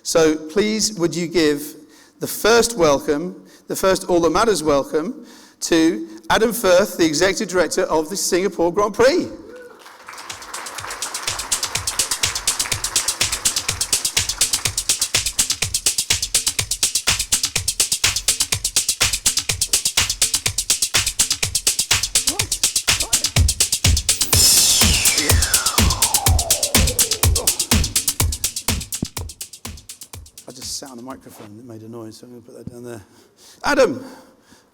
So please, would you give the first welcome, the first All That Matters welcome, to Adam Firth, the Executive Director of the Singapore Grand Prix. Sat on the microphone that made a noise, so I'm going to put that down there. Adam,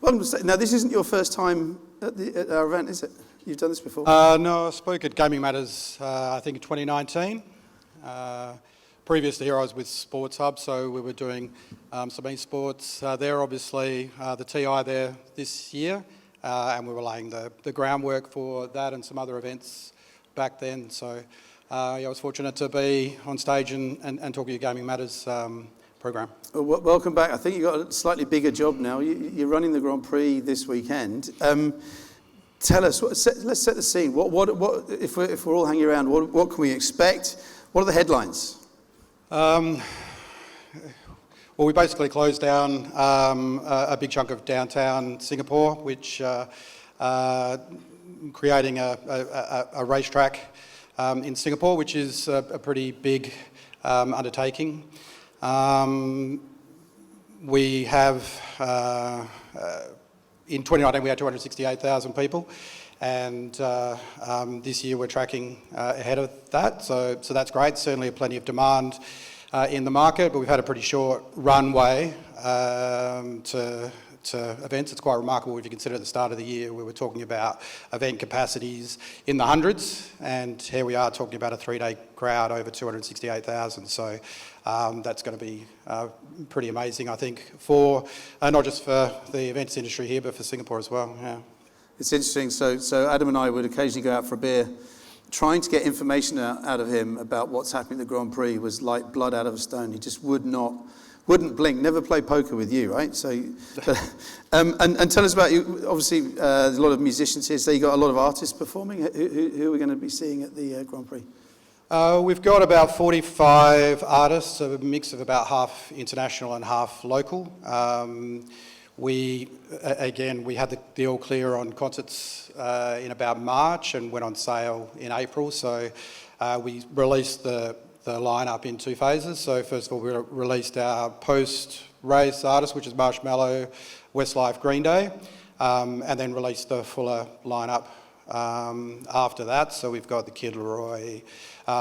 welcome to stage. Now, this isn't your first time at our event, is it? You've done this before? No, I spoke at Gaming Matters, I think in 2019. Previously here I was with Sports Hub, so we were doing some esports there, obviously, the TI there this year, and we were laying the groundwork for that and some other events back then. So I was fortunate to be on stage and talking to Gaming Matters program. Well, welcome back. I think you've got a slightly bigger job now. You're running the Grand Prix this weekend. Tell us, let's set the scene. What if we're all hanging around, what can we expect? What are the headlines? Well, we basically closed down a big chunk of downtown Singapore, which creating a racetrack in Singapore, which is a pretty big undertaking. We have, in 2019 we had 268,000 people, and this year we're tracking ahead of that, so that's great. Certainly plenty of demand in the market, but we've had a pretty short runway to events. It's quite remarkable if you consider at the start of the year we were talking about event capacities in the hundreds, and here we are talking about a 3-day crowd over 268,000. So that's going to be pretty amazing, I think, for not just for the events industry here, but for Singapore as well. Yeah. It's interesting. So Adam and I would occasionally go out for a beer. Trying to get information out of him about what's happening at the Grand Prix was like blood out of a stone. He just wouldn't blink. Never play poker with you, right? So, and tell us about you. Obviously, there's a lot of musicians here. So you got a lot of artists performing. Who are we going to be seeing at the Grand Prix? We've got about 45 artists, so a mix of about half international and half local. We had the all clear on concerts in about March and went on sale in April. So we released the lineup in 2 phases. So first of all, we released our post-race artists, which is Marshmallow, Westlife, Green Day, and then released the fuller lineup after that. So we've got the Kid Laroi,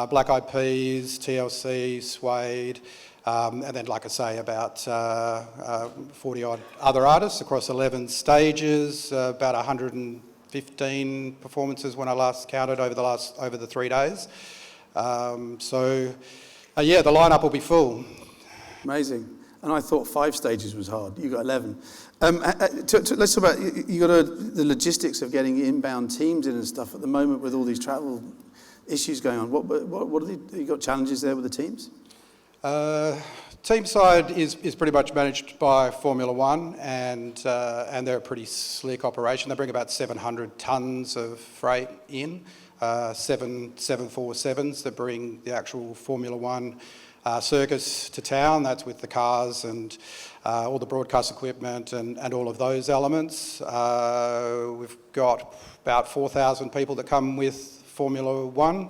Black Eyed Peas, TLC, Suede, and then, like I say, about 40-odd other artists across 11 stages, about 115 performances when I last counted over the 3 days. The lineup will be full. Amazing. And I thought 5 stages was hard. You got 11. Let's talk about you got the logistics of getting inbound teams in and stuff at the moment with all these travel issues going on. What are you got challenges there with the teams? Team side is pretty much managed by Formula One, and they're a pretty slick operation. They bring about 700 tonnes of freight in. 7 747s that bring the actual Formula One circus to town. That's with the cars and all the broadcast equipment and all of those elements. We've got about 4,000 people that come with Formula One.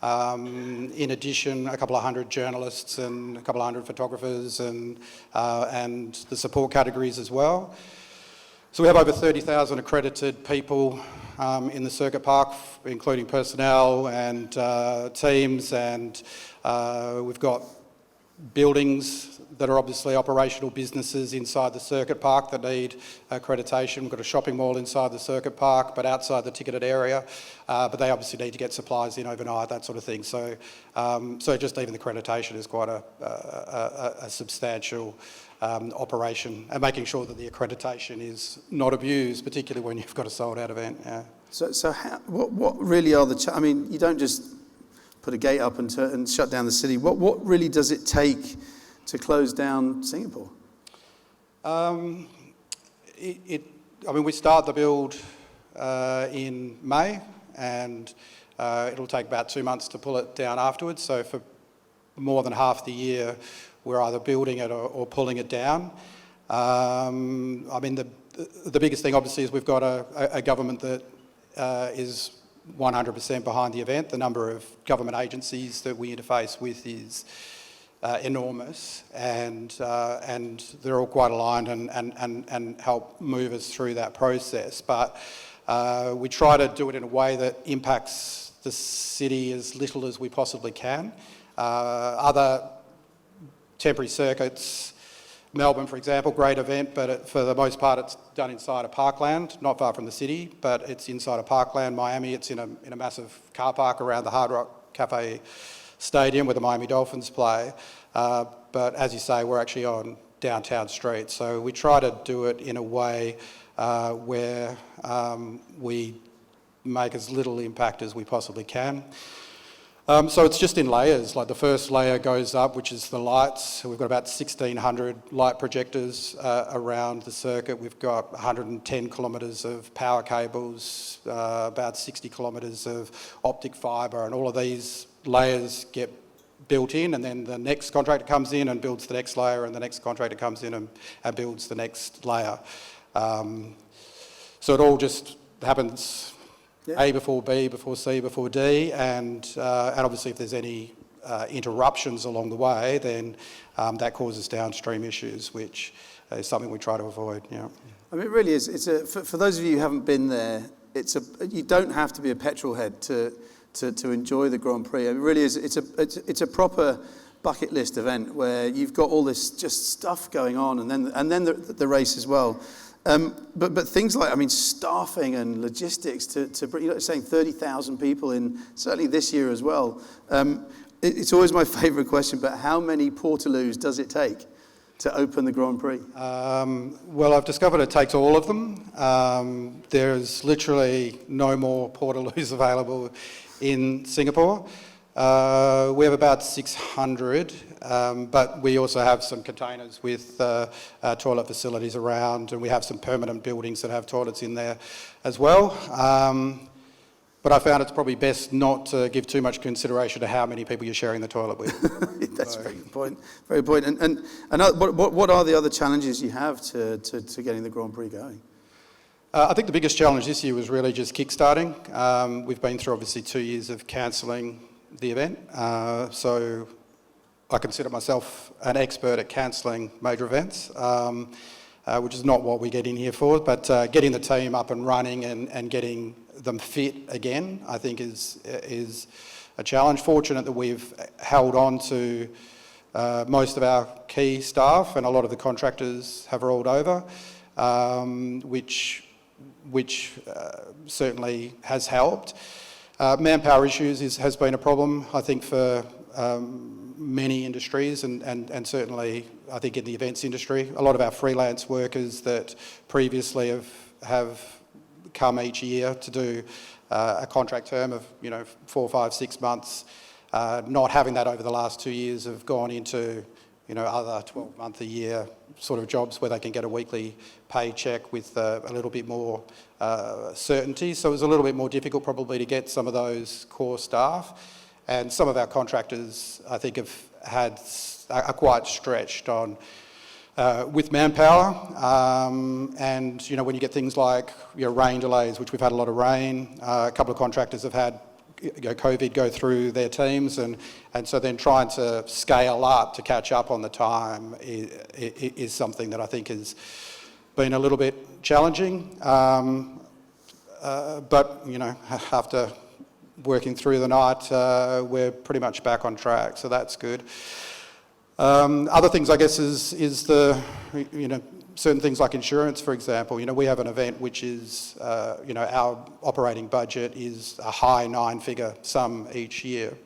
In addition, a couple of hundred journalists and a couple of hundred photographers and the support categories as well. So we have over 30,000 accredited people in the circuit park, including personnel and teams, and we've got buildings that are obviously operational businesses inside the circuit park that need accreditation. We've got a shopping mall inside the circuit park, but outside the ticketed area, but they obviously need to get supplies in overnight, that sort of thing. So just even the accreditation is quite a substantial operation, and making sure that the accreditation is not abused, particularly when you've got a sold-out event. Yeah. So what really are I mean, you don't just put a gate up and shut down the city. What really does it take to close down Singapore? We start the build in May, and it'll take about 2 months to pull it down afterwards. So for more than half the year, we're either building it or pulling it down. I mean, the biggest thing obviously is we've got a government that is 100% behind the event. The number of government agencies that we interface with is enormous, and they're all quite aligned and help move us through that process. But we try to do it in a way that impacts the city as little as we possibly can. Other temporary circuits, Melbourne, for example, great event, but for the most part it's done inside a parkland, not far from the city, but it's inside a parkland. Miami, it's in a massive car park around the Hard Rock Cafe Stadium where the Miami Dolphins play. But as you say, we're actually on downtown street. So we try to do it in a way where we make as little impact as we possibly can. So it's just in layers. Like the first layer goes up, which is the lights. So we've got about 1,600 light projectors around the circuit. We've got 110 kilometres of power cables, about 60 kilometres of optic fibre, and all of these layers get built in, and then the next contractor comes in and builds the next layer, and the next contractor comes in and builds the next layer. So it all just happens. Yeah. A before B, before C, before D, and obviously if there's any interruptions along the way, then that causes downstream issues, which is something we try to avoid. Yeah. I mean, it really is. For those of you who haven't been there, you don't have to be a petrol head to enjoy the Grand Prix. It really is. It's a proper bucket list event where you've got all this just stuff going on, and then the race as well. But things like, I mean, staffing and logistics to saying 30,000 people in, certainly this year as well. It's always my favourite question, but how many Portaloos does it take to open the Grand Prix? Well, I've discovered it takes all of them. There's literally no more Portaloos available in Singapore. We have about 600, but we also have some containers with toilet facilities around, and we have some permanent buildings that have toilets in there as well. But I found it's probably best not to give too much consideration to how many people you're sharing the toilet with. That's a very good point. Very good point. And what are the other challenges you have to getting the Grand Prix going? I think the biggest challenge this year was really just kickstarting. We've been through obviously 2 years of cancelling the event, so I consider myself an expert at cancelling major events, which is not what we get in here for, but getting the team up and running and getting them fit again, I think is a challenge. Fortunate that we've held on to most of our key staff, and a lot of the contractors have rolled over, which certainly has helped. Manpower issues has been a problem, I think, for many industries, and certainly I think in the events industry. A lot of our freelance workers that previously have come each year to do a contract term of 4, 5, 6 months, not having that over the last 2 years have gone into other 12-month-a-year sort of jobs where they can get a weekly paycheck with a little bit more certainty. So it was a little bit more difficult probably to get some of those core staff. And some of our contractors, I think, are quite stretched on with manpower. And when you get things like rain delays, which we've had a lot of rain, a couple of contractors have had COVID go through their teams, and so then trying to scale up to catch up on the time is something that I think has been a little bit challenging. But after working through the night, we're pretty much back on track, so that's good. Other things, I guess, is the certain things like insurance, for example. We have an event which is, our operating budget is a high 9-figure sum each year,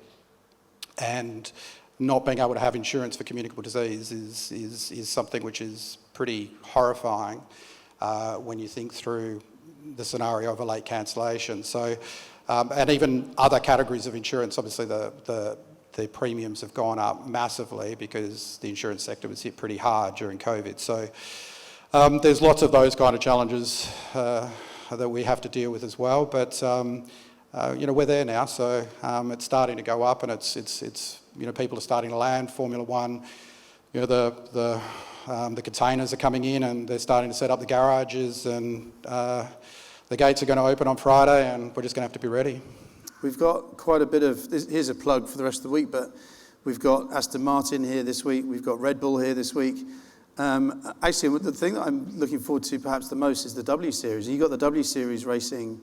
and not being able to have insurance for communicable disease is something which is pretty horrifying when you think through the scenario of a late cancellation. So, and even other categories of insurance, obviously the premiums have gone up massively because the insurance sector was hit pretty hard during COVID. So there's lots of those kind of challenges that we have to deal with as well. But we're there now, so it's starting to go up, and it's people are starting to land. Formula One, the containers are coming in and they're starting to set up the garages, and the gates are going to open on Friday, and we're just going to have to be ready. We've got quite a bit of, here's a plug for the rest of the week, but we've got Aston Martin here this week, we've got Red Bull here this week. Actually, the thing that I'm looking forward to perhaps the most is the W Series. You got the W Series racing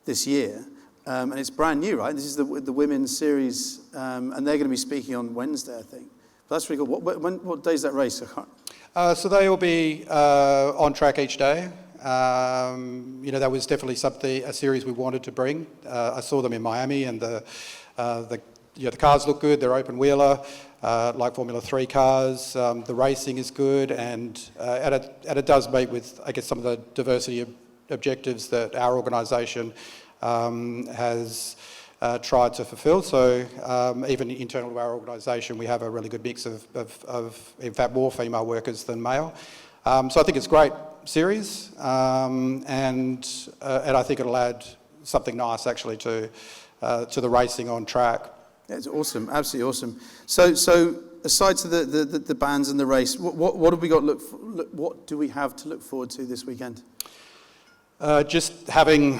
this year, and it's brand new, right? This is the women's series, and they're going to be speaking on Wednesday, I think. But that's really cool. What day is that race? So they will be on track each day. That was definitely a series we wanted to bring. I saw them in Miami, and the cars look good. They're open wheeler, like Formula 3 cars. The racing is good, and it does meet with, I guess, some of the diversity objectives that our organisation has tried to fulfil. So even internal to our organisation, we have a really good mix of in fact, more female workers than male. So I think it's a great series, and I think it'll add something nice actually to the racing on track. Yeah, it's awesome, absolutely awesome. So aside to the bands and the race, what have we got? What do we have to look forward to this weekend? Just having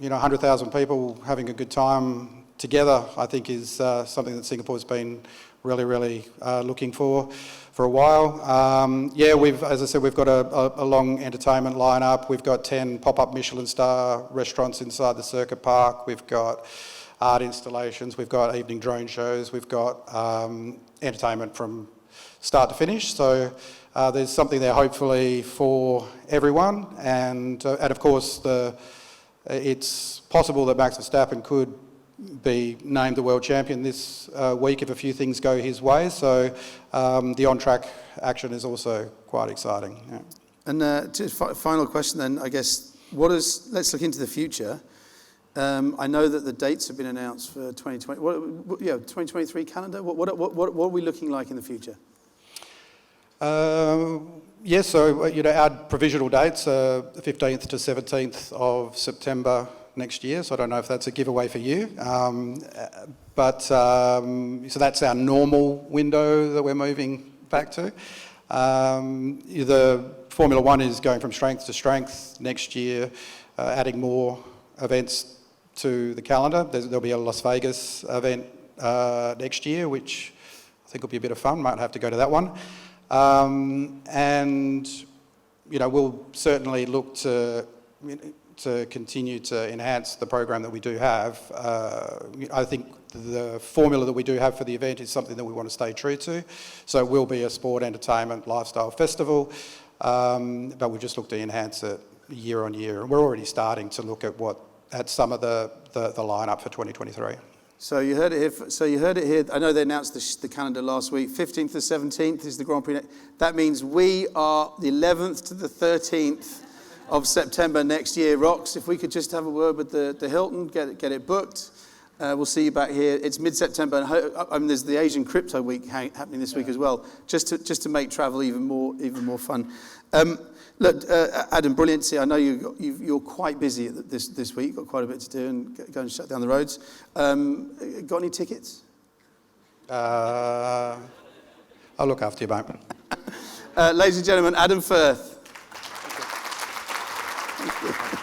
100,000 people having a good time together, I think, is something that Singapore's been really looking for a while. As I said, we've got a long entertainment lineup. We've got 10 pop-up Michelin star restaurants inside the circuit park. We've got art installations. We've got evening drone shows. We've got entertainment from start to finish. So there's something there hopefully for everyone. And of course, it's possible that Max Verstappen could be named the world champion this week if a few things go his way. So the on-track action is also quite exciting. Yeah. And just final question then, I guess, let's look into the future. I know that the dates have been announced for 2020. 2023 calendar. What are we looking like in the future? So our provisional dates are 15th to 17th of September next year, so I don't know if that's a giveaway for you. So that's our normal window that we're moving back to. The Formula One is going from strength to strength next year, adding more events to the calendar. There'll be a Las Vegas event next year, which I think will be a bit of fun. Might have to go to that one. We'll certainly look to continue to enhance the program that we do have. I think the formula that we do have for the event is something that we want to stay true to. So it will be a sport, entertainment, lifestyle festival, but we just look to enhance it year on year. And we're already starting to look at some of the lineup for 2023. So you heard it here. I know they announced the calendar last week. 15th to 17th is the Grand Prix. That means we are the 11th to the 13th of September next year. Rox, if we could just have a word with the Hilton, get it booked. We'll see you back here. It's mid-September, and there's the Asian Crypto Week happening this week as well, just to make travel even more fun. Look, Adam, brilliant to see. I know you're quite busy this week. You've got quite a bit to do and go and shut down the roads. Got any tickets? I'll look after you, mate. Ladies and gentlemen, Adam Firth. Thank you.